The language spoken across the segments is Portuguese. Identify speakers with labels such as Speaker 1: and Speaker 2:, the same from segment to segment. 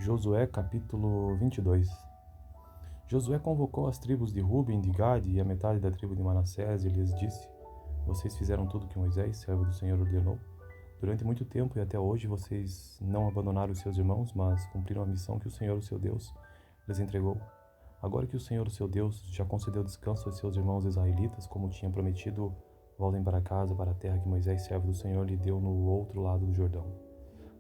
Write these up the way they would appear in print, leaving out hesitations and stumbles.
Speaker 1: Josué capítulo 22. Josué convocou as tribos de Ruben, de Gade e a metade da tribo de Manassés e lhes disse: Vocês fizeram tudo que Moisés, servo do Senhor, ordenou. Durante muito tempo e até hoje vocês não abandonaram os seus irmãos, mas cumpriram a missão que o Senhor, o seu Deus, lhes entregou. Agora que o Senhor, o seu Deus, já concedeu descanso aos seus irmãos israelitas, como tinha prometido, voltem para casa, para a terra que Moisés, servo do Senhor, lhe deu no outro lado do Jordão.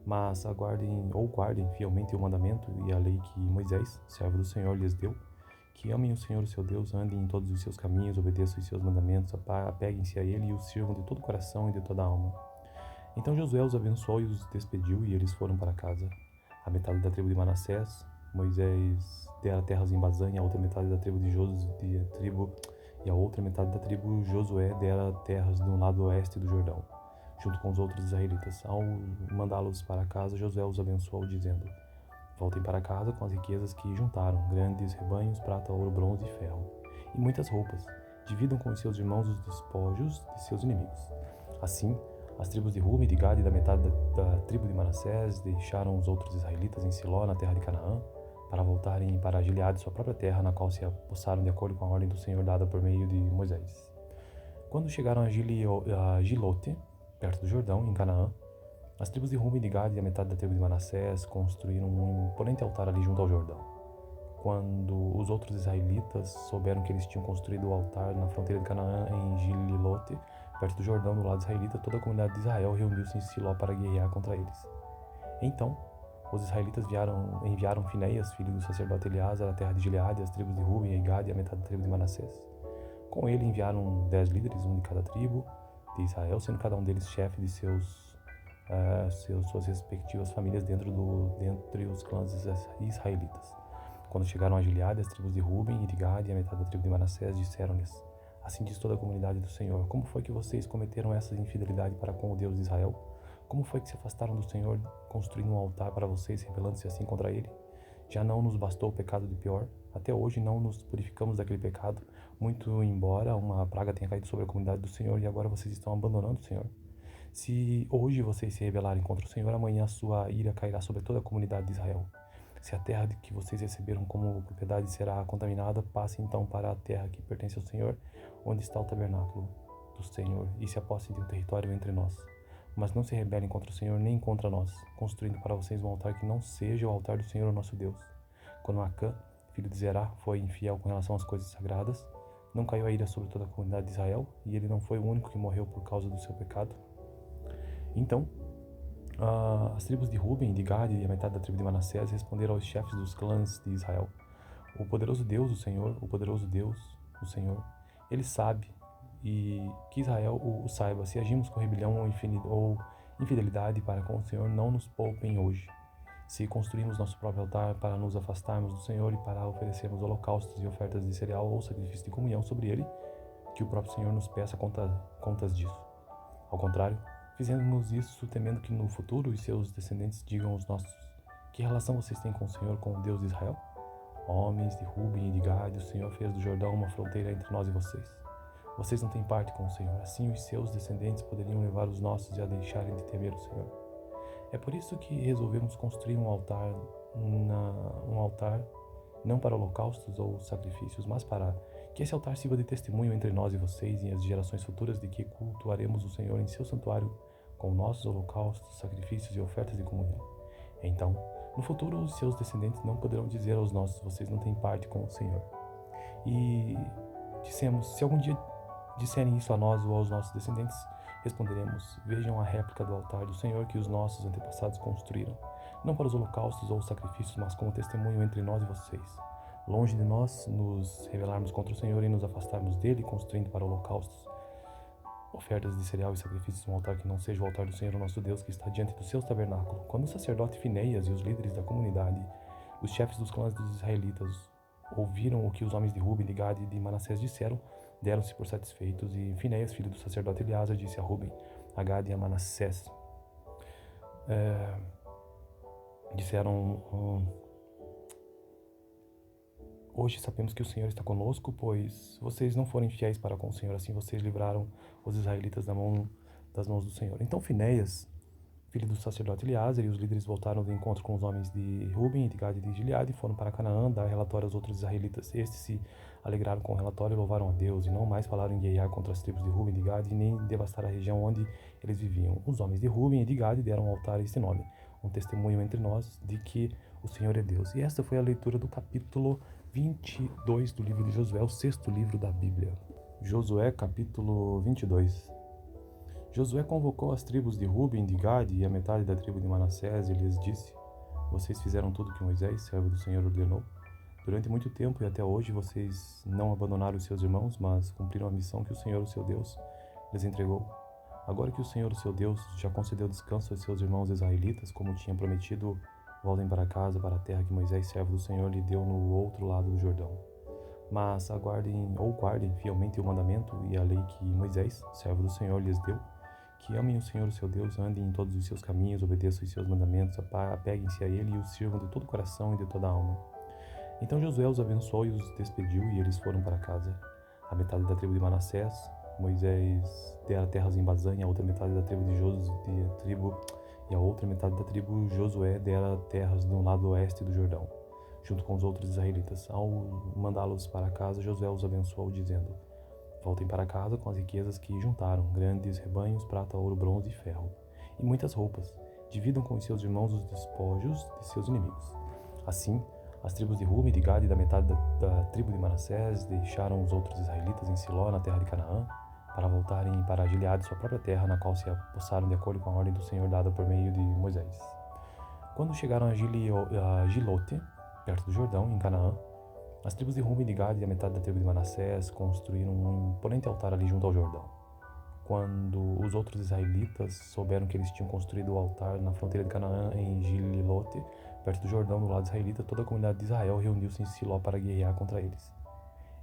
Speaker 1: Mas guardem fielmente o mandamento e a lei que Moisés, servo do Senhor, lhes deu, que amem o Senhor, o seu Deus, andem em todos os seus caminhos, obedeçam os seus mandamentos, apeguem-se a ele e o sirvam de todo o coração e de toda a alma. Então Josué os abençoou e os despediu, e eles foram para casa. A metade da tribo de Manassés, Moisés dera terras em Bazã, e a outra metade da tribo e a outra metade da tribo Josué dera terras no lado oeste do Jordão, junto com os outros israelitas. Ao mandá-los para casa, Josué os abençoou, dizendo: Voltem para casa com as riquezas que juntaram, grandes rebanhos, prata, ouro, bronze e ferro, e muitas roupas. Dividam com os seus irmãos os despojos de seus inimigos. Assim, as tribos de Ruben, de Gade e da metade da tribo de Manassés deixaram os outros israelitas em Siló, na terra de Canaã, para voltarem para Gileade, sua própria terra, na qual se apossaram de acordo com a ordem do Senhor dada por meio de Moisés. Quando chegaram a Gilote, perto do Jordão, em Canaã, as tribos de Ruben, de Gade e a metade da tribo de Manassés construíram um imponente altar ali junto ao Jordão. Quando os outros israelitas souberam que eles tinham construído o altar na fronteira de Canaã, em Gililote, perto do Jordão, do lado israelita, toda a comunidade de Israel reuniu-se em Siló para guerrear contra eles. Então, os israelitas enviaram Finéias, filho do sacerdote Eleazar, à terra de Gileade, as tribos de Ruben e Gade e a metade da tribo de Manassés. Com ele enviaram 10 líderes, um de cada tribo de Israel, sendo cada um deles chefe de suas respectivas famílias dentre os clãs israelitas. Quando chegaram a Gileade, as tribos de Ruben e de Gade e a metade da tribo de Manassés disseram-lhes: Assim diz toda a comunidade do Senhor: Como foi que vocês cometeram essa infidelidade para com o Deus de Israel? Como foi que se afastaram do Senhor, construindo um altar para vocês, rebelando-se assim contra ele? Já não nos bastou o pecado de pior? Até hoje não nos purificamos daquele pecado, muito embora uma praga tenha caído sobre a comunidade do Senhor, e agora vocês estão abandonando o Senhor. Se hoje vocês se rebelarem contra o Senhor, amanhã a sua ira cairá sobre toda a comunidade de Israel. Se a terra que vocês receberam como propriedade será contaminada, passem então para a terra que pertence ao Senhor, onde está o tabernáculo do Senhor, e se apossem de um território entre nós. Mas não se rebelem contra o Senhor nem contra nós, construindo para vocês um altar que não seja o altar do Senhor, nosso Deus. Quando Acã, filho de Zerá, foi infiel com relação às coisas sagradas, não caiu a ira sobre toda a comunidade de Israel, e ele não foi o único que morreu por causa do seu pecado. Então, as tribos de Ruben, de Gade e a metade da tribo de Manassés responderam aos chefes dos clãs de Israel: O poderoso Deus, o Senhor, o poderoso Deus, o Senhor, ele sabe, e que Israel o saiba. Se agimos com rebelião ou infidelidade para com o Senhor, não nos poupem hoje. Se construímos nosso próprio altar para nos afastarmos do Senhor e para oferecermos holocaustos e ofertas de cereal ou sacrifício de comunhão sobre ele, que o próprio Senhor nos peça contas disso. Ao contrário, fizemos isso temendo que no futuro os seus descendentes digam aos nossos: Que relação vocês têm com o Senhor, com o Deus de Israel? Homens de Ruben e de Gade, o Senhor fez do Jordão uma fronteira entre nós e vocês. Vocês não têm parte com o Senhor, assim os seus descendentes poderiam levar os nossos a deixarem de temer o Senhor. É por isso que resolvemos construir um altar não para holocaustos ou sacrifícios, mas para que esse altar sirva de testemunho entre nós e vocês e as gerações futuras de que cultuaremos o Senhor em seu santuário com nossos holocaustos, sacrifícios e ofertas de comunhão. Então, no futuro, os seus descendentes não poderão dizer aos nossos: Vocês não têm parte com o Senhor. E dissemos: Se algum dia disserem isso a nós ou aos nossos descendentes, responderemos: Vejam a réplica do altar do Senhor que os nossos antepassados construíram, não para os holocaustos ou sacrifícios, mas como testemunho entre nós e vocês. Longe de nós nos rebelarmos contra o Senhor e nos afastarmos dele, construindo para holocaustos, ofertas de cereal e sacrifícios um altar que não seja o altar do Senhor, nosso Deus, que está diante do seu tabernáculo. Quando o sacerdote Finéias e os líderes da comunidade, os chefes dos clãs dos israelitas, ouviram o que os homens de Ruben, de Gade e de Manassés disseram, deram-se por satisfeitos, e Finéias, filho do sacerdote Eleazar, disse a Ruben, a Gade e a Manassés: Hoje sabemos que o Senhor está conosco, pois vocês não foram fiéis para com o Senhor, assim vocês livraram os israelitas das mãos do Senhor. Então Finéias filho do sacerdote Eleazar, e os líderes voltaram do encontro com os homens de Ruben, de Gade e de Gileade, e foram para Canaã dar relatório aos outros israelitas. Estes se alegraram com o relatório e louvaram a Deus, e não mais falaram em guerrear contra as tribos de Ruben e de Gade, nem devastar a região onde eles viviam. Os homens de Ruben e de Gade deram ao altar este nome, um testemunho entre nós de que o Senhor é Deus. E esta foi a leitura do capítulo 22 do livro de Josué, o sexto livro da Bíblia. Josué, capítulo 22. Josué convocou as tribos de Ruben, de Gade e a metade da tribo de Manassés e lhes disse: Vocês fizeram tudo o que Moisés, servo do Senhor, ordenou. Durante muito tempo e até hoje vocês não abandonaram os seus irmãos, mas cumpriram a missão que o Senhor, o seu Deus, lhes entregou. Agora que o Senhor, o seu Deus, já concedeu descanso aos seus irmãos israelitas, como tinha prometido, voltem para casa, para a terra que Moisés, servo do Senhor, lhe deu no outro lado do Jordão. Mas guardem fielmente o mandamento e a lei que Moisés, servo do Senhor, lhes deu, que amem o Senhor, o seu Deus, andem em todos os seus caminhos, obedeçam os seus mandamentos, apeguem-se a ele e o sirvam de todo o coração e de toda a alma. Então Josué os abençoou e os despediu, e eles foram para casa. A metade da tribo de Manassés, Moisés dera terras em Bazã, e a outra metade da tribo e a outra metade da tribo Josué dera terras no lado oeste do Jordão, junto com os outros israelitas. Ao mandá-los para casa, Josué os abençoou, dizendo: Voltem para casa com as riquezas que juntaram, grandes rebanhos, prata, ouro, bronze e ferro, e muitas roupas. Dividam com os seus irmãos os despojos de seus inimigos. Assim, as tribos de Ruben, de Gade e da metade da tribo de Manassés deixaram os outros israelitas em Siló, na terra de Canaã, para voltarem para Gileade, sua própria terra, na qual se apossaram de acordo com a ordem do Senhor dada por meio de Moisés. Quando chegaram a Gilote, perto do Jordão, em Canaã, as tribos de Ruben, de Gade e a metade da tribo de Manassés construíram um imponente altar ali junto ao Jordão. Quando os outros israelitas souberam que eles tinham construído o altar na fronteira de Canaã, em Gilote, perto do Jordão, do lado israelita, toda a comunidade de Israel reuniu-se em Siló para guerrear contra eles.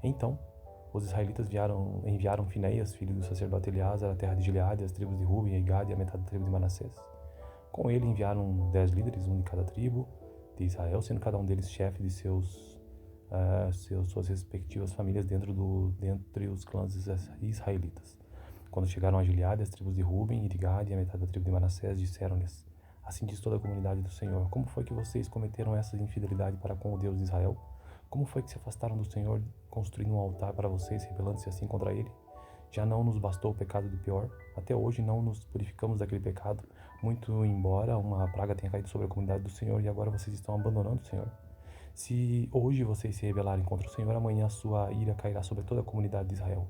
Speaker 1: Então, os israelitas enviaram Finéias, filho do sacerdote Eleazar, à terra de Gileade, as tribos de Ruben e Gade e a metade da tribo de Manassés. Com ele enviaram 10 líderes, um de cada tribo de Israel, sendo cada um deles chefe de suas respectivas famílias dentre os clãs israelitas. Quando chegaram a Gileade, as tribos de Ruben e de Gade e a metade da tribo de Manassés disseram-lhes: Assim diz toda a comunidade do Senhor: Como foi que vocês cometeram essa infidelidade para com o Deus de Israel? Como foi que se afastaram do Senhor, construindo um altar para vocês, rebelando-se assim contra ele? Já não nos bastou o pecado de pior? Até hoje não nos purificamos daquele pecado, muito embora uma praga tenha caído sobre a comunidade do Senhor, e agora vocês estão abandonando o Senhor. Se hoje vocês se rebelarem contra o Senhor, amanhã a sua ira cairá sobre toda a comunidade de Israel.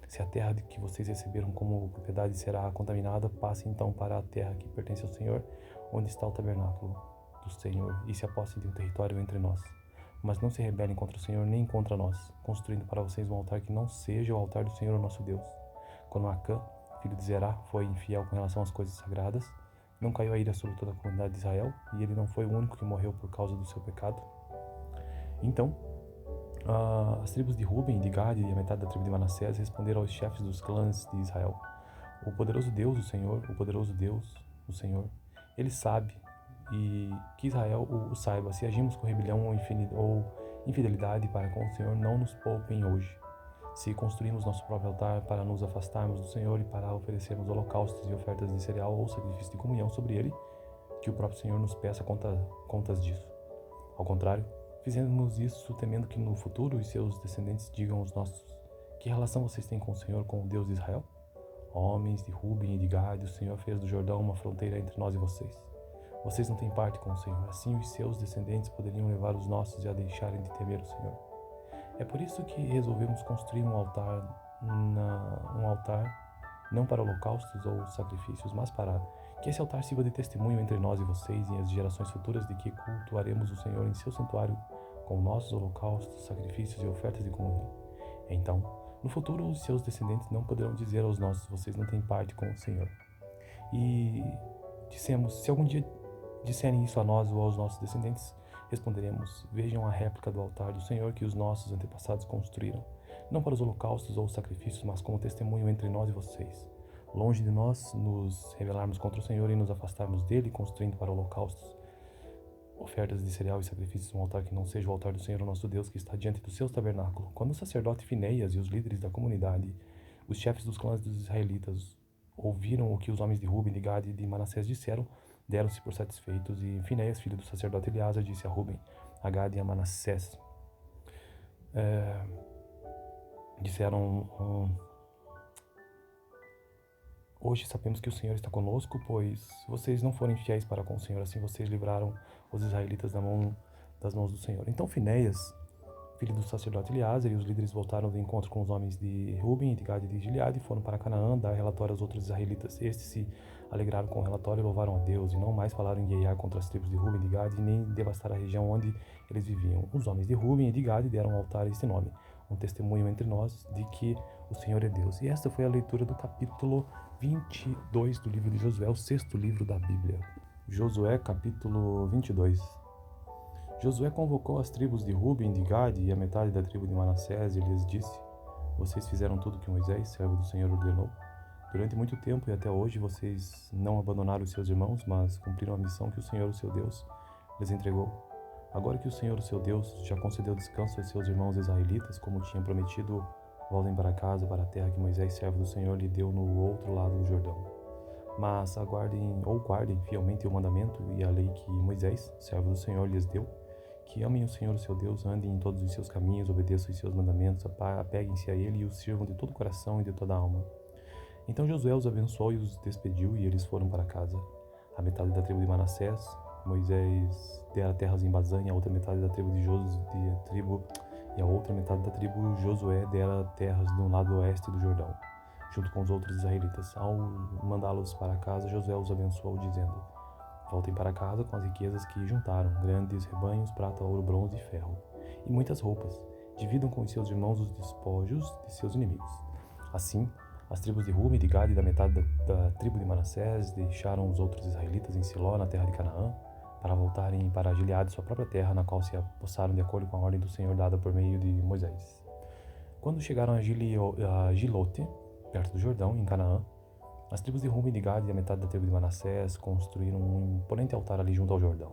Speaker 1: Se a terra que vocês receberam como propriedade será contaminada, passem então para a terra que pertence ao Senhor, onde está o tabernáculo do Senhor, e se apossem de um território entre nós. Mas não se rebelem contra o Senhor nem contra nós, construindo para vocês um altar que não seja o altar do Senhor, nosso Deus. Quando Acã, filho de Zerá, foi infiel com relação às coisas sagradas, não caiu a ira sobre toda a comunidade de Israel, e ele não foi o único que morreu por causa do seu pecado. Então, as tribos de Ruben, de Gade e a metade da tribo de Manassés responderam aos chefes dos clãs de Israel: O poderoso Deus, o Senhor, o poderoso Deus, o Senhor, ele sabe, e que Israel o saiba. Se agimos com rebelião ou infidelidade para com o Senhor, não nos poupem hoje. Se construímos nosso próprio altar para nos afastarmos do Senhor e para oferecermos holocaustos e ofertas de cereal ou sacrifício de comunhão sobre ele, que o próprio Senhor nos peça contas disso. Ao contrário, fizemos isso temendo que no futuro os seus descendentes digam aos nossos: Que relação vocês têm com o Senhor, com o Deus de Israel? Homens de Ruben e de Gade, o Senhor fez do Jordão uma fronteira entre nós e vocês. Vocês não têm parte com o Senhor, assim os seus descendentes poderiam levar os nossos e a deixarem de temer o Senhor. É por isso que resolvemos construir um altar não para holocaustos ou sacrifícios, mas para que esse altar sirva de testemunho entre nós e vocês e as gerações futuras de que cultuaremos o Senhor em seu santuário com nossos holocaustos, sacrifícios e ofertas de comunhão. Então, no futuro, os seus descendentes não poderão dizer aos nossos: Vocês não têm parte com o Senhor. E dissemos: Se algum dia disserem isso a nós ou aos nossos descendentes, responderemos: Vejam a réplica do altar do Senhor que os nossos antepassados construíram, não para os holocaustos ou os sacrifícios, mas como testemunho entre nós e vocês. Longe de nós nos rebelarmos contra o Senhor e nos afastarmos dele, construindo para holocaustos, ofertas de cereal e sacrifícios, um altar que não seja o altar do Senhor, nosso Deus, que está diante do seu tabernáculo. Quando o sacerdote Finéias e os líderes da comunidade, os chefes dos clãs dos israelitas, ouviram o que os homens de Ruben, de Gade e de Manassés disseram, deram-se por satisfeitos, e Finéias, filho do sacerdote Eleazar, disse a Ruben, a Gade e a Manassés, disseram, hoje sabemos que o Senhor está conosco, pois vocês não forem fiéis para com o Senhor, assim vocês livraram os israelitas das mãos do Senhor. Então Finéias, filho do sacerdote Eleazar, e os líderes voltaram de encontro com os homens de Ruben e de Gade e de Gileade e foram para Canaã dar relatório aos outros israelitas. Estes se alegraram com o relatório e louvaram a Deus, e não mais falaram em guerrear contra as tribos de Ruben e de Gade, nem devastar a região onde eles viviam. Os homens de Ruben e de Gade deram ao altar este nome, um testemunho entre nós de que o Senhor é Deus. E esta foi a leitura do capítulo 22 do livro de Josué, o sexto livro da Bíblia. Josué, capítulo 22. Josué convocou as tribos de Ruben, de Gade e a metade da tribo de Manassés e lhes disse: vocês fizeram tudo que Moisés, servo do Senhor, ordenou. Durante muito tempo e até hoje vocês não abandonaram os seus irmãos, mas cumpriram a missão que o Senhor, o seu Deus, lhes entregou. Agora que o Senhor, o seu Deus, já concedeu descanso aos seus irmãos israelitas, como tinha prometido, voltem para casa, para a terra que Moisés, servo do Senhor, lhe deu no outro lado do Jordão. Mas guardem fielmente o mandamento e a lei que Moisés, servo do Senhor, lhes deu, que amem o Senhor, o seu Deus, andem em todos os seus caminhos, obedeçam os seus mandamentos, apeguem-se a ele e o sirvam de todo o coração e de toda a alma. Então Josué os abençoou e os despediu, e eles foram para casa. A metade da tribo de Manassés, Moisés dera terras em Bazã, e a outra metade da tribo Josué dera terras no lado oeste do Jordão, junto com os outros israelitas. Ao mandá-los para casa, Josué os abençoou, dizendo: voltem para casa com as riquezas que juntaram, grandes rebanhos, prata, ouro, bronze e ferro, e muitas roupas. Dividam com os seus irmãos os despojos de seus inimigos. Assim, as tribos de Ruben, de Gade e da metade da tribo de Manassés deixaram os outros israelitas em Siló, na terra de Canaã, para voltarem para Gileade, sua própria terra, na qual se apossaram de acordo com a ordem do Senhor dada por meio de Moisés. Quando chegaram a Gilote, perto do Jordão, em Canaã, as tribos de Ruben, de Gade e a metade da tribo de Manassés construíram um imponente altar ali junto ao Jordão.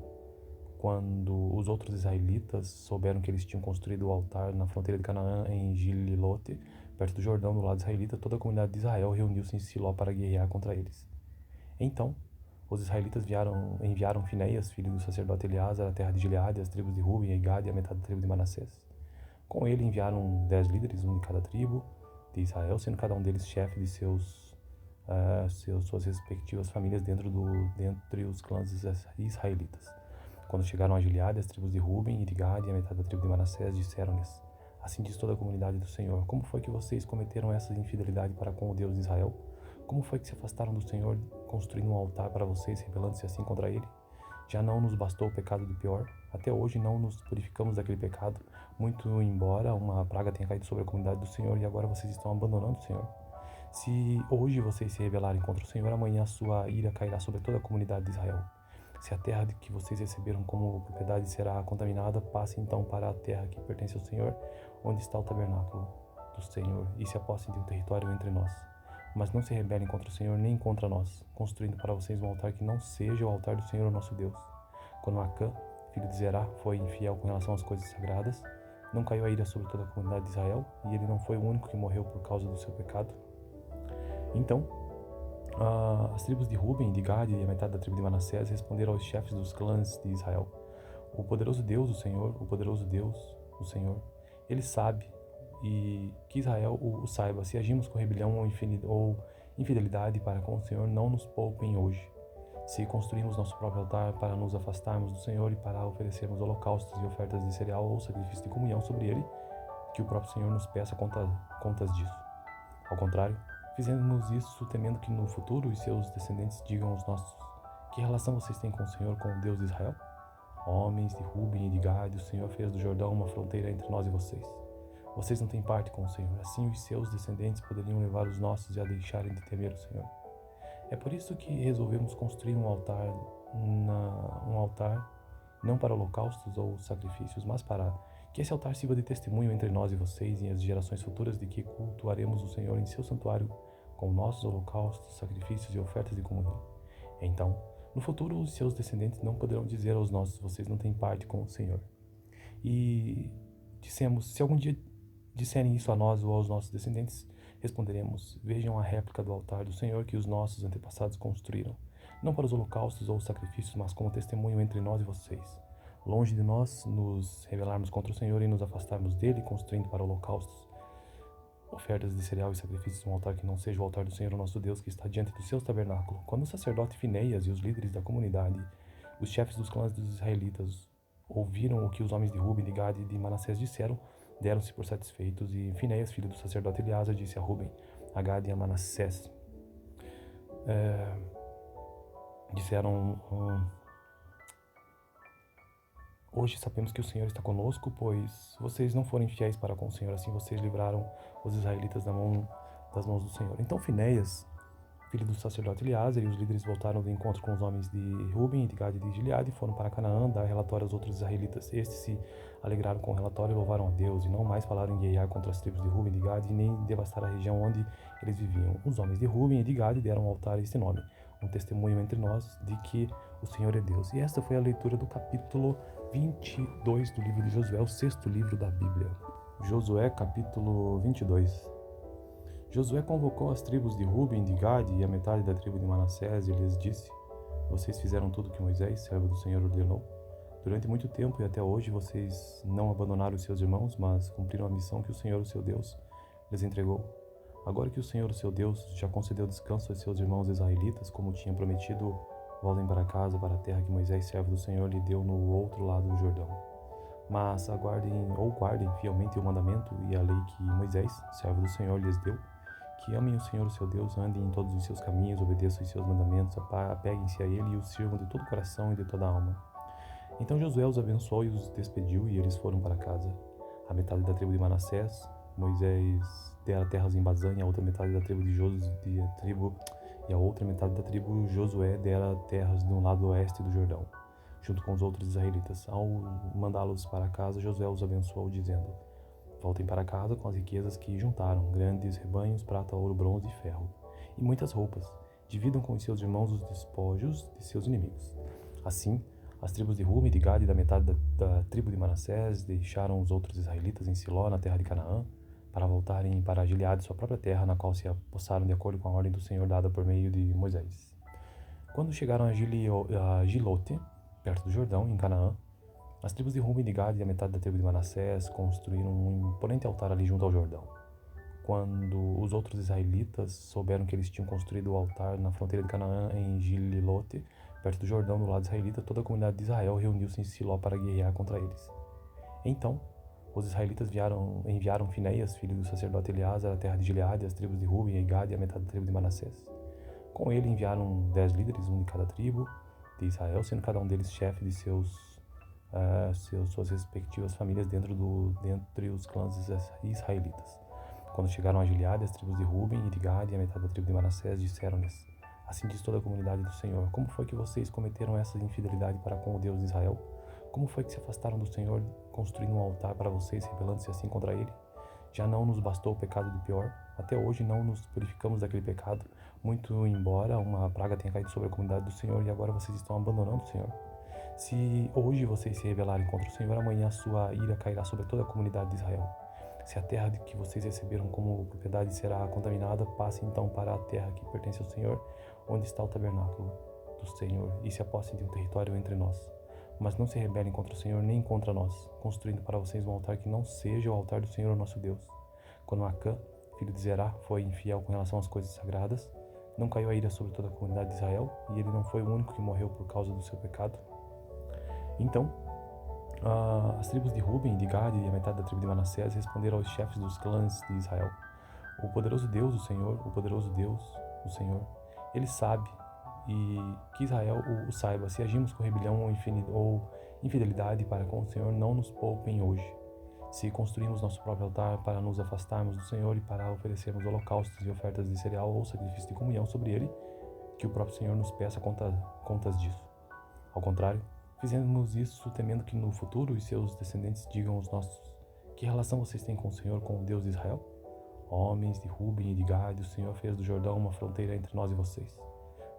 Speaker 1: Quando os outros israelitas souberam que eles tinham construído o altar na fronteira de Canaã, em Gilote, perto do Jordão, do lado israelita, toda a comunidade de Israel reuniu-se em Siló para guerrear contra eles. Então, os israelitas enviaram Finéias, filho do sacerdote Eleazar, à terra de Gileade, as tribos de Ruben e Gade e a metade da tribo de Manassés. Com ele enviaram 10 líderes, um de cada tribo de Israel, sendo cada um deles chefe de suas respectivas famílias dentre os clãs israelitas. Quando chegaram a Gileade, as tribos de Ruben e de Gade e a metade da tribo de Manassés disseram-lhes: assim diz toda a comunidade do Senhor: como foi que vocês cometeram essa infidelidade para com o Deus de Israel? Como foi que se afastaram do Senhor, construindo um altar para vocês, rebelando-se assim contra ele? Já não nos bastou o pecado de pior? Até hoje não nos purificamos daquele pecado, muito embora uma praga tenha caído sobre a comunidade do Senhor, e agora vocês estão abandonando o Senhor. Se hoje vocês se rebelarem contra o Senhor, amanhã a sua ira cairá sobre toda a comunidade de Israel. Se a terra que vocês receberam como propriedade será contaminada, passem então para a terra que pertence ao Senhor, onde está o tabernáculo do Senhor, e se apossem de um território entre nós. Mas não se rebelem contra o Senhor nem contra nós, construindo para vocês um altar que não seja o altar do Senhor, nosso Deus. Quando Acã, filho de Zerá, foi infiel com relação às coisas sagradas, não caiu a ira sobre toda a comunidade de Israel, e ele não foi o único que morreu por causa do seu pecado. Então, as tribos de Ruben, de Gade e a metade da tribo de Manassés responderam aos chefes dos clãs de Israel: o poderoso Deus, o Senhor, o poderoso Deus, o Senhor, ele sabe, e que Israel o saiba. Se agimos com rebelião ou infidelidade para com o Senhor, não nos poupem hoje. Se construímos nosso próprio altar para nos afastarmos do Senhor e para oferecermos holocaustos e ofertas de cereal ou sacrifício de comunhão sobre ele, que o próprio Senhor nos peça contas disso. Ao contrário, fizemos isso temendo que no futuro os seus descendentes digam aos nossos: que relação vocês têm com o Senhor, com o Deus de Israel? Homens de Ruben e de Gade, o Senhor fez do Jordão uma fronteira entre nós e vocês. Vocês não têm parte com o Senhor, assim os seus descendentes poderiam levar os nossos a deixarem de temer o Senhor. É por isso que resolvemos construir um altar não para holocaustos ou sacrifícios, mas para que esse altar sirva de testemunho entre nós e vocês e as gerações futuras de que cultuaremos o Senhor em seu santuário com nossos holocaustos, sacrifícios e ofertas de comunhão. Então, no futuro, os seus descendentes não poderão dizer aos nossos: vocês não têm parte com o Senhor. E dissemos: se algum dia disserem isso a nós ou aos nossos descendentes, responderemos: vejam a réplica do altar do Senhor que os nossos antepassados construíram. não para os holocaustos ou os sacrifícios, mas como testemunho entre nós e vocês. Longe de nós nos rebelarmos contra o Senhor e nos afastarmos dele, construindo para holocaustos, ofertas de cereal e sacrifícios um altar que não seja o altar do Senhor, o nosso Deus, que está diante do seu tabernáculo. Quando o sacerdote Fineias e os líderes da comunidade, os chefes dos clãs dos israelitas, ouviram o que os homens de Ruben, de Gade e de Manassés disseram, deram-se por satisfeitos, e Fineias, filho do sacerdote Eleazar, disse a Ruben, a Gade e a Manassés, disseram, hoje sabemos que o Senhor está conosco, pois vocês não foram fiéis para com o Senhor, assim vocês livraram os israelitas das mãos do Senhor. Então Fineias, filho do sacerdote Eleazar, e os líderes voltaram do encontro com os homens de Ruben, de Gade e de Gileade, e foram para Canaã dar relatório aos outros israelitas. Estes se alegraram com o relatório e louvaram a Deus, e não mais falaram em guerrear contra as tribos de Ruben e de Gade, nem devastar a região onde eles viviam. Os homens de Ruben e de Gade deram ao altar este nome, um testemunho entre nós de que o Senhor é Deus. E esta foi a leitura do capítulo 22 do livro de Josué, o sexto livro da Bíblia. Josué, capítulo 22. Josué convocou as tribos de Ruben, de Gade e a metade da tribo de Manassés e lhes disse: vocês fizeram tudo que Moisés, servo do Senhor, ordenou. Durante muito tempo e até hoje vocês não abandonaram os seus irmãos, mas cumpriram a missão que o Senhor, o seu Deus, lhes entregou. Agora que o Senhor, o seu Deus, já concedeu descanso aos seus irmãos israelitas, como tinha prometido, voltem para casa, para a terra que Moisés, servo do Senhor, lhe deu no outro lado do Jordão. Mas guardem fielmente o mandamento e a lei que Moisés, servo do Senhor, lhes deu, que amem o Senhor, o seu Deus, andem em todos os seus caminhos, obedeçam os seus mandamentos, apeguem-se a ele e o sirvam de todo o coração e de toda a alma. Então Josué os abençoou e os despediu, e eles foram para casa. A metade da tribo de Manassés, Moisés dera terras em Bazã, e a outra metade da tribo e a outra metade da tribo Josué dera terras no lado oeste do Jordão, junto com os outros israelitas. Ao mandá-los para casa, Josué os abençoou, dizendo: voltem para casa com as riquezas que juntaram, grandes rebanhos, prata, ouro, bronze e ferro, e muitas roupas. Dividam com os seus irmãos os despojos de seus inimigos. Assim, as tribos de Ruben, de Gade e da metade da tribo de Manassés deixaram os outros israelitas em Siló, na terra de Canaã, para voltarem para Gileade, sua própria terra, na qual se apossaram de acordo com a ordem do Senhor dada por meio de Moisés. Quando chegaram a Gilote, perto do Jordão, em Canaã, as tribos de Ruben, de Gade e a metade da tribo de Manassés construíram um imponente altar ali junto ao Jordão. Quando os outros israelitas souberam que eles tinham construído o altar na fronteira de Canaã, em Gilote, perto do Jordão, do lado israelita, toda a comunidade de Israel reuniu-se em Siló para guerrear contra eles. Então, os israelitas enviaram Fineias, filho do sacerdote Eleazar, à terra de Gileade, as tribos de Ruben e Gade e a metade da tribo de Manassés. Com ele enviaram 10 líderes, um de cada tribo de Israel, sendo cada um deles chefe de suas respectivas famílias dentre os clãs israelitas. Quando chegaram a Gileade, as tribos de Ruben e de Gade e a metade da tribo de Manassés disseram-lhes: assim diz toda a comunidade do Senhor: como foi que vocês cometeram essa infidelidade para com o Deus de Israel? Como foi que se afastaram do Senhor, construindo um altar para vocês, rebelando-se assim contra ele? Já não nos bastou o pecado do pior? Até hoje não nos purificamos daquele pecado, muito embora uma praga tenha caído sobre a comunidade do Senhor, e agora vocês estão abandonando o Senhor. Se hoje vocês se rebelarem contra o Senhor, amanhã a sua ira cairá sobre toda a comunidade de Israel. Se a terra que vocês receberam como propriedade será contaminada, passem então para a terra que pertence ao Senhor, onde está o tabernáculo do Senhor, e se apossem de um território entre nós. Mas não se rebelem contra o Senhor nem contra nós, construindo para vocês um altar que não seja o altar do Senhor, nosso Deus. Quando Acã, filho de Zerá, foi infiel com relação às coisas sagradas, não caiu a ira sobre toda a comunidade de Israel, e ele não foi o único que morreu por causa do seu pecado. Então, as tribos de Ruben, de Gade e a metade da tribo de Manassés responderam aos chefes dos clãs de Israel: o poderoso Deus, o Senhor, o poderoso Deus, o Senhor, ele sabe, e que Israel o saiba. Se agimos com rebelião ou infidelidade para com o Senhor, não nos poupem hoje. Se construímos nosso próprio altar para nos afastarmos do Senhor e para oferecermos holocaustos e ofertas de cereal ou sacrifício de comunhão sobre ele, que o próprio Senhor nos peça contas disso. Ao contrário, fizemos isso temendo que no futuro os seus descendentes digam aos nossos: que relação vocês têm com o Senhor, com o Deus de Israel? Homens de Ruben e de Gade, o Senhor fez do Jordão uma fronteira entre nós e vocês.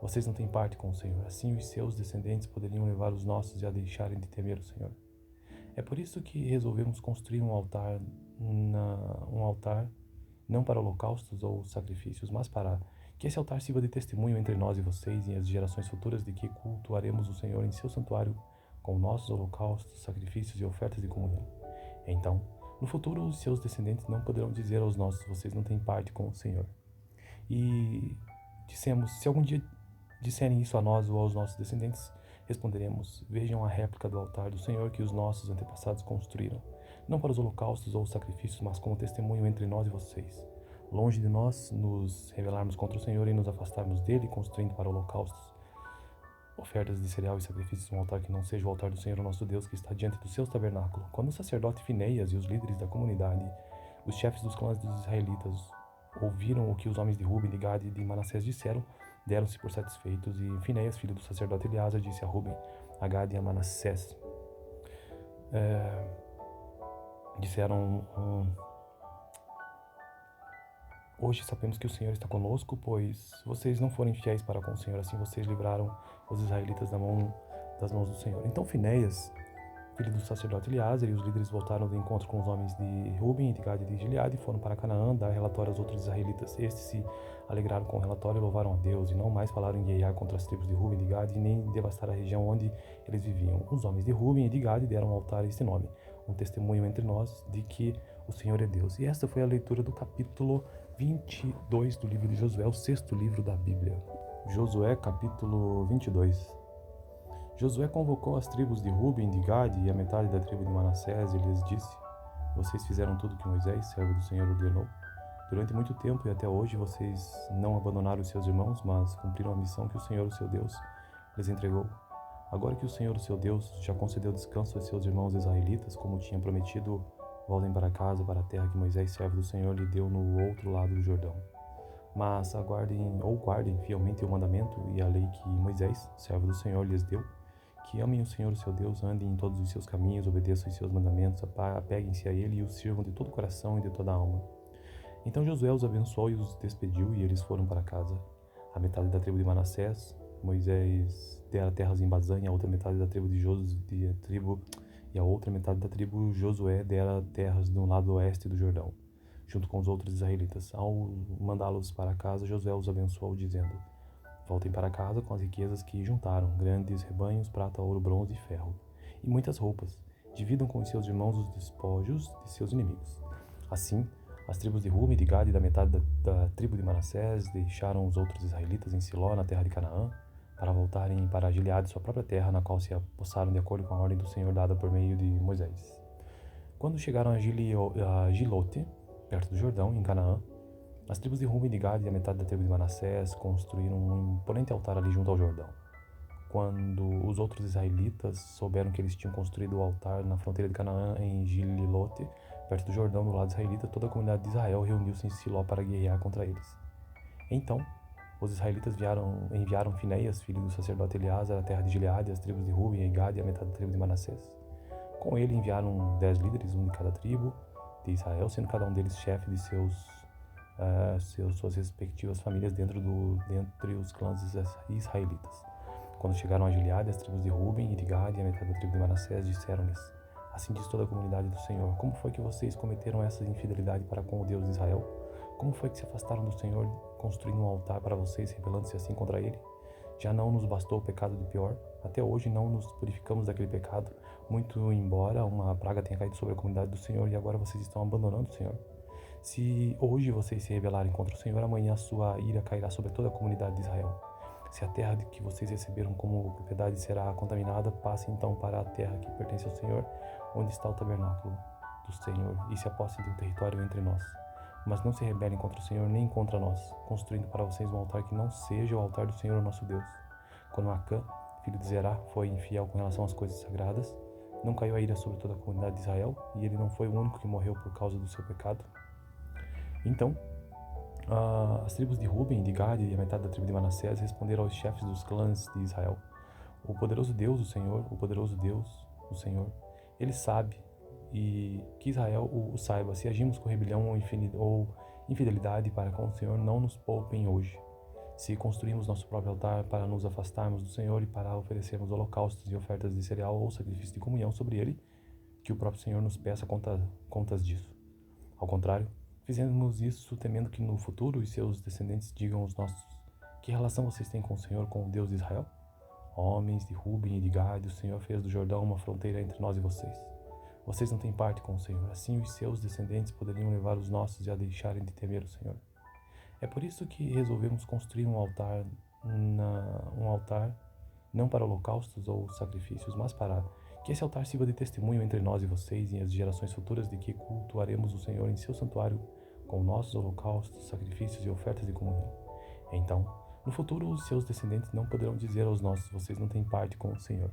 Speaker 1: Vocês não têm parte com o Senhor, assim os seus descendentes poderiam levar os nossos a deixarem de temer o Senhor. É por isso que resolvemos construir um altar não para holocaustos ou sacrifícios, mas para Que esse altar sirva de testemunho entre nós e vocês e as gerações futuras de que cultuaremos o Senhor em seu santuário com nossos holocaustos, sacrifícios e ofertas de comunhão. Então, no futuro, os seus descendentes não poderão dizer aos nossos: vocês não têm parte com o Senhor. E dissemos: se algum dia disserem isso a nós ou aos nossos descendentes, responderemos: vejam a réplica do altar do Senhor que os nossos antepassados construíram, não para os holocaustos ou os sacrifícios, mas como testemunho entre nós e vocês. Longe de nós nos rebelarmos contra o Senhor e nos afastarmos dele, construindo para holocaustos, ofertas de cereal e sacrifícios um altar que não seja o altar do Senhor, o nosso Deus, que está diante do seu tabernáculo. Quando o sacerdote Finéias e os líderes da comunidade, os chefes dos clãs dos israelitas, ouviram o que os homens de Ruben, de Gade e de Manassés disseram, deram-se por satisfeitos, e Finéias, filho do sacerdote Eleazar, disse a Ruben, a Gade e a Manassés, disseram: hoje sabemos que o Senhor está conosco, pois vocês não foram fiéis para com o Senhor, assim vocês livraram os israelitas das mãos do Senhor. Então Finéias, filho do sacerdote Eleazar, e os líderes voltaram do encontro com os homens de Ruben, de Gade e de Gileade, e foram para Canaã dar relatório aos outros israelitas. Estes se alegraram com o relatório e louvaram a Deus, e não mais falaram em guerrear contra as tribos de Ruben e de Gade, nem devastar a região onde eles viviam. Os homens de Ruben e de Gade deram ao altar este nome, um testemunho entre nós de que o Senhor é Deus. E esta foi a leitura do capítulo 22 do livro de Josué, o sexto livro da Bíblia. Josué, capítulo 22. Josué convocou as tribos de Ruben, de Gade e a metade da tribo de Manassés e lhes disse: vocês fizeram tudo que Moisés, servo do Senhor, ordenou. Durante muito tempo e até hoje vocês não abandonaram os seus irmãos, mas cumpriram a missão que o Senhor, o seu Deus, lhes entregou. Agora que o Senhor, o seu Deus, já concedeu descanso aos seus irmãos israelitas, como tinha prometido, voltem para casa, para a terra que Moisés, servo do Senhor, lhe deu no outro lado do Jordão. Mas guardem fielmente o mandamento e a lei que Moisés, servo do Senhor, lhes deu, que amem o Senhor, o seu Deus, andem em todos os seus caminhos, obedeçam os seus mandamentos, apeguem-se a ele e o sirvam de todo o coração e de toda a alma. Então Josué os abençoou e os despediu, e eles foram para casa. A metade da tribo de Manassés, Moisés dera terras em Bazã, e a outra metade da tribo Josué dera terras no lado oeste do Jordão, junto com os outros israelitas. Ao mandá-los para casa, Josué os abençoou, dizendo: voltem para casa com as riquezas que juntaram, grandes rebanhos, prata, ouro, bronze e ferro, e muitas roupas. Dividam com os seus irmãos os despojos de seus inimigos. Assim, as tribos de Ruben, de Gade e da metade da tribo de Manassés deixaram os outros israelitas em Siló, na terra de Canaã, para voltarem para Gileade, sua própria terra, na qual se apossaram de acordo com a ordem do Senhor dada por meio de Moisés. Quando chegaram a Gilote, perto do Jordão, em Canaã, as tribos de Ruben, de Gade e a metade da tribo de Manassés construíram um imponente altar ali junto ao Jordão. Quando os outros israelitas souberam que eles tinham construído o altar na fronteira de Canaã, em Gililote, perto do Jordão, do lado israelita, toda a comunidade de Israel reuniu-se em Siló para guerrear contra eles. Então, os israelitas enviaram Finéias, filho do sacerdote Eleazar, à terra de Gileade, as tribos de Ruben e Gade e a metade da tribo de Manassés. Com ele enviaram 10 líderes, um de cada tribo de Israel, sendo cada um deles chefe de suas respectivas famílias dentre os clãs israelitas. Quando chegaram a Gileade, as tribos de Ruben e de Gade e a metade da tribo de Manassés disseram-lhes: assim diz toda a comunidade do Senhor, como foi que vocês cometeram essa infidelidade para com o Deus de Israel? Como foi que se afastaram do Senhor, construindo um altar para vocês, rebelando-se assim contra ele? Já não nos bastou o pecado de pior? Até hoje não nos purificamos daquele pecado, muito embora uma praga tenha caído sobre a comunidade do Senhor, e agora vocês estão abandonando o Senhor. Se hoje vocês se rebelarem contra o Senhor, amanhã a sua ira cairá sobre toda a comunidade de Israel. Se a terra que vocês receberam como propriedade será contaminada, passem então para a terra que pertence ao Senhor, onde está o tabernáculo do Senhor, e se apossem de um território entre nós. Mas não se rebelem contra o Senhor nem contra nós, construindo para vocês um altar que não seja o altar do Senhor, nosso Deus. Quando Acã, filho de Zerá, foi infiel com relação às coisas sagradas, não caiu a ira sobre toda a comunidade de Israel, e ele não foi o único que morreu por causa do seu pecado. Então, as tribos de Ruben, de Gade e a metade da tribo de Manassés responderam aos chefes dos clãs de Israel: o poderoso Deus, o Senhor, o poderoso Deus, o Senhor, ele sabe, e que Israel o saiba. Se agimos com rebelião ou infidelidade para com o Senhor, não nos poupem hoje. Se construímos nosso próprio altar para nos afastarmos do Senhor e para oferecermos holocaustos e ofertas de cereal ou sacrifício de comunhão sobre ele, que o próprio Senhor nos peça contas disso. Ao contrário, Fizemos isso temendo que no futuro os seus descendentes digam aos nossos: que relação vocês têm com o Senhor, com o Deus de Israel? Homens de Ruben e de Gade, o Senhor fez do Jordão uma fronteira entre nós e vocês. Vocês não têm parte com o Senhor. Assim os seus descendentes poderiam levar os nossos a deixarem de temer o Senhor. É por isso que resolvemos construir um altar não para holocaustos ou sacrifícios, mas para que esse altar sirva de testemunho entre nós e vocês e as gerações futuras de que cultuaremos o Senhor em seu santuário com nossos holocaustos, sacrifícios e ofertas de comunhão. Então, no futuro, os seus descendentes não poderão dizer aos nossos: vocês não têm parte com o Senhor.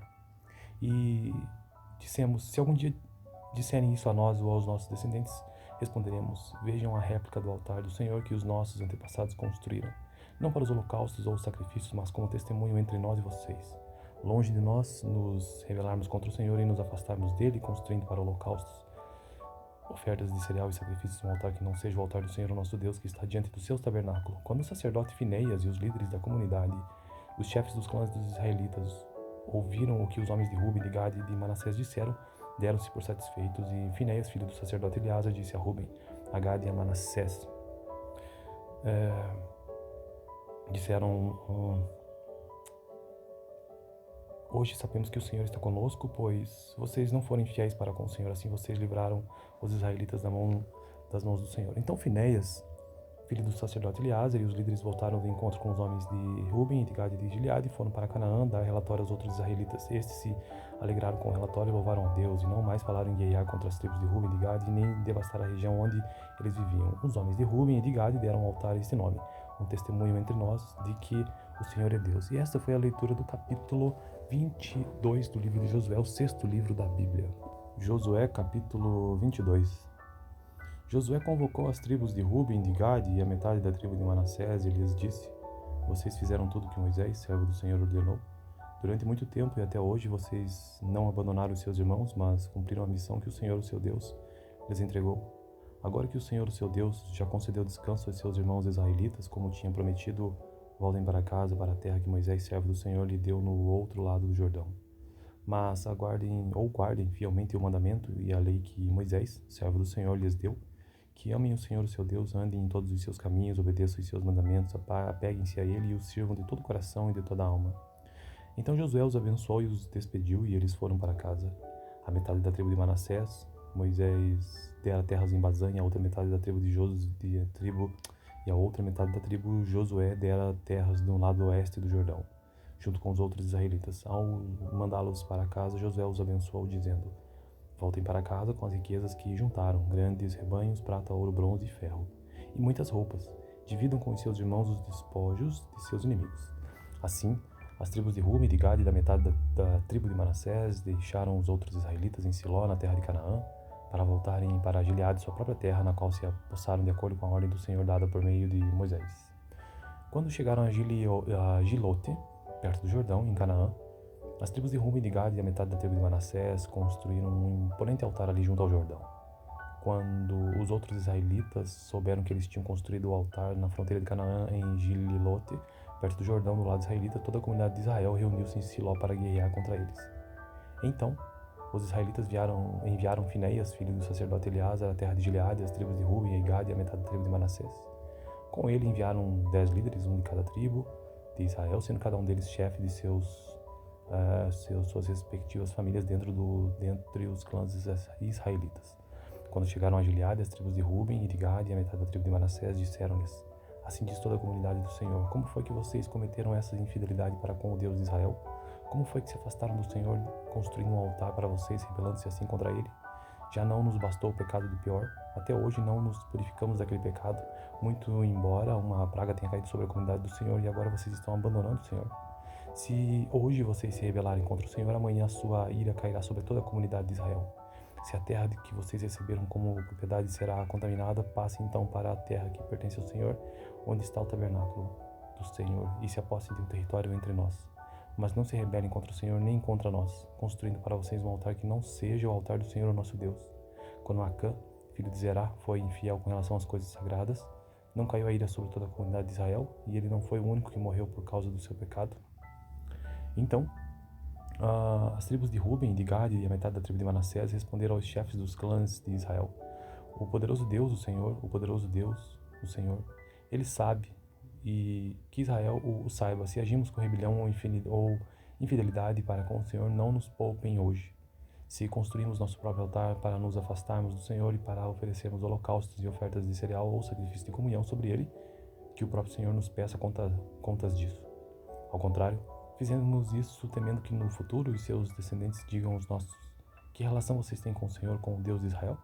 Speaker 1: E dissemos: se algum dia disserem isso a nós ou aos nossos descendentes, responderemos: vejam a réplica do altar do Senhor que os nossos antepassados construíram, não para os holocaustos ou os sacrifícios, mas como testemunho entre nós e vocês. Longe de nós nos rebelarmos contra o Senhor e nos afastarmos dele, construindo para holocaustos, ofertas de cereal e sacrifícios um altar que não seja o altar do Senhor, o nosso Deus, que está diante do seu tabernáculo. Quando o sacerdote Fineias e os líderes da comunidade, os chefes dos clãs dos israelitas, ouviram o que os homens de Ruben, de Gade e de Manassés disseram, deram-se por satisfeitos, e Fineias, filho do sacerdote Eleazar, disse a Ruben, a Gade e a Manassés, disseram: hoje sabemos que o Senhor está conosco, pois vocês não foram fiéis para com o Senhor, assim vocês livraram os israelitas das mãos do Senhor. Então Fineias, filho do sacerdote Eleazar, e os líderes voltaram de encontro com os homens de Ruben, de Gade e de Gileade, e foram para Canaã dar relatório aos outros israelitas. Estes se alegraram com o relatório e louvaram a Deus, e não mais falaram em guerrear contra as tribos de Ruben e de Gade, e nem devastar a região onde eles viviam. Os homens de Ruben e de Gade deram ao altar este nome, um testemunho entre nós de que o Senhor é Deus. E esta foi a leitura do capítulo 22 do livro de Josué, o sexto livro da Bíblia. Josué, capítulo 22. Josué convocou as tribos de Ruben, de Gade e a metade da tribo de Manassés e lhes disse: vocês fizeram tudo que Moisés, servo do Senhor, ordenou. Durante muito tempo e até hoje vocês não abandonaram os seus irmãos, mas cumpriram a missão que o Senhor, o seu Deus, lhes entregou. Agora que o Senhor, o seu Deus, já concedeu descanso aos seus irmãos israelitas, como tinha prometido, voltem para casa, para a terra que Moisés, servo do Senhor, lhe deu no outro lado do Jordão. Mas guardem fielmente o mandamento e a lei que Moisés, servo do Senhor, lhes deu, que amem o Senhor, o seu Deus, andem em todos os seus caminhos, obedeçam os seus mandamentos, apeguem-se a ele e o sirvam de todo o coração e de toda a alma. Então Josué os abençoou e os despediu, e eles foram para casa. A metade da tribo de Manassés, Moisés dera terras em Bazã, e a outra metade da tribo e a outra metade da tribo Josué dera terras do lado oeste do Jordão, junto com os outros israelitas. Ao mandá-los para casa, Josué os abençoou, dizendo: voltem para casa com as riquezas que juntaram, grandes rebanhos, prata, ouro, bronze e ferro, e muitas roupas. Dividam com os seus irmãos os despojos de seus inimigos. Assim, as tribos de Ruben, de Gade e da metade da tribo de Manassés deixaram os outros israelitas em Siló, na terra de Canaã, para voltarem para Gileade, sua própria terra, na qual se apossaram de acordo com a ordem do Senhor dada por meio de Moisés. Quando chegaram a Gilote, perto do Jordão, em Canaã, as tribos de Ruben, de Gade e a metade da tribo de Manassés construíram um imponente altar ali junto ao Jordão. Quando os outros israelitas souberam que eles tinham construído o altar na fronteira de Canaã, em Gilote, perto do Jordão, do lado israelita, toda a comunidade de Israel reuniu-se em Siló para guerrear contra eles. Então, os israelitas enviaram Fineias, filho do sacerdote Eleazar, à terra de Gileade, as tribos de Ruben e Gade e a metade da tribo de Manassés. Com ele enviaram 10 líderes, um de cada tribo de Israel, sendo cada um deles chefe de suas respectivas famílias dentre os clãs israelitas. Quando chegaram a Gileade, as tribos de Ruben e de Gade e a metade da tribo de Manassés disseram-lhes: assim diz toda a comunidade do Senhor: como foi que vocês cometeram essa infidelidade para com o Deus de Israel? Como foi que se afastaram do Senhor, construindo um altar para vocês, rebelando-se assim contra ele? Já não nos bastou o pecado do pior? Até hoje não nos purificamos daquele pecado, muito embora uma praga tenha caído sobre a comunidade do Senhor, e agora vocês estão abandonando o Senhor. Se hoje vocês se rebelarem contra o Senhor, amanhã a sua ira cairá sobre toda a comunidade de Israel. Se a terra que vocês receberam como propriedade será contaminada, passem então para a terra que pertence ao Senhor, onde está o tabernáculo do Senhor, e se apossem de um território entre nós. Mas não se rebelem contra o Senhor nem contra nós, construindo para vocês um altar que não seja o altar do Senhor, o nosso Deus. Quando Acã, filho de Zerá, foi infiel com relação às coisas sagradas, não caiu a ira sobre toda a comunidade de Israel, e ele não foi o único que morreu por causa do seu pecado. Então, as tribos de Ruben, de Gade e a metade da tribo de Manassés responderam aos chefes dos clãs de Israel: o poderoso Deus, o Senhor, o poderoso Deus, o Senhor, Ele sabe, e que Israel o saiba. Se agimos com rebelião ou infidelidade para com o Senhor, não nos poupem hoje. Se construímos nosso próprio altar para nos afastarmos do Senhor e para oferecermos holocaustos e ofertas de cereal ou sacrifício de comunhão sobre ele, que o próprio Senhor nos peça contas disso. Ao contrário, fizemos isso temendo que no futuro os seus descendentes digam aos nossos: que relação vocês têm com o Senhor, com o Deus de Israel?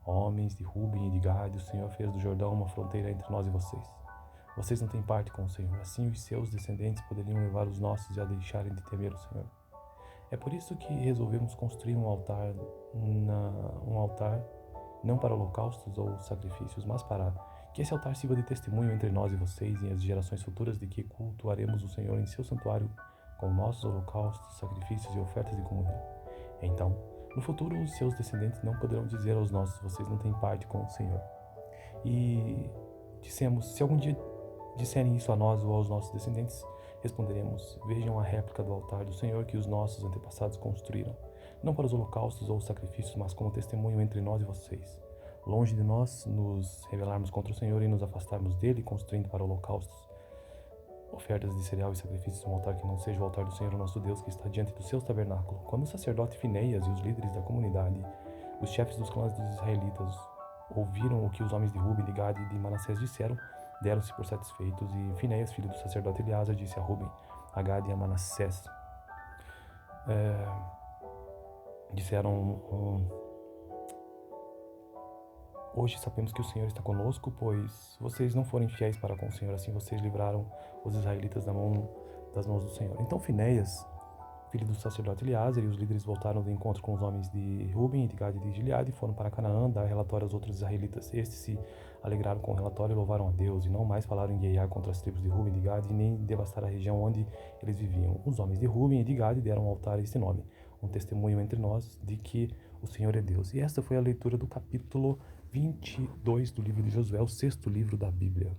Speaker 1: Homens de Ruben e de Gade, o Senhor fez do Jordão uma fronteira entre nós e vocês. Vocês não têm parte com o Senhor, assim os seus descendentes poderiam levar os nossos a deixarem de temer o Senhor. É por isso que resolvemos construir um altar não para holocaustos ou sacrifícios, mas para que esse altar sirva de testemunho entre nós e vocês e as gerações futuras de que cultuaremos o Senhor em seu santuário com nossos holocaustos, sacrifícios e ofertas de comunhão. Então, no futuro, os seus descendentes não poderão dizer aos nossos: vocês não têm parte com o Senhor. E dissemos: se algum dia disserem isso a nós ou aos nossos descendentes, responderemos: vejam a réplica do altar do Senhor que os nossos antepassados construíram, não para os holocaustos ou sacrifícios, mas como testemunho entre nós e vocês. Longe de nós nos rebelarmos contra o Senhor e nos afastarmos dele, construindo para holocaustos, ofertas de cereal e sacrifícios um altar que não seja o altar do Senhor, o nosso Deus, que está diante do seu tabernáculo. Quando o sacerdote Finéias e os líderes da comunidade, os chefes dos clãs dos israelitas, ouviram o que os homens de Ruben, de Gade e de Manassés disseram, deram-se por satisfeitos, e Finéias, filho do sacerdote Eleazar, disse a Ruben, a Gade e a Manassés: hoje sabemos que o Senhor está conosco, pois vocês não foram fiéis para com o Senhor, assim vocês livraram os israelitas das mãos do Senhor. Então Finéias, filho do sacerdote Eleazar, e os líderes voltaram do encontro com os homens de Ruben, de Gade e de Gileade, e foram para Canaã dar relatório aos outros israelitas. Estes se alegraram com o relatório e louvaram a Deus, e não mais falaram em guerrear contra as tribos de Ruben e de Gade, nem devastar a região onde eles viviam. Os homens de Ruben e de Gade deram ao altar este nome, um testemunho entre nós de que o Senhor é Deus. E esta foi a leitura do capítulo 22 do livro de Josué, o sexto livro da Bíblia.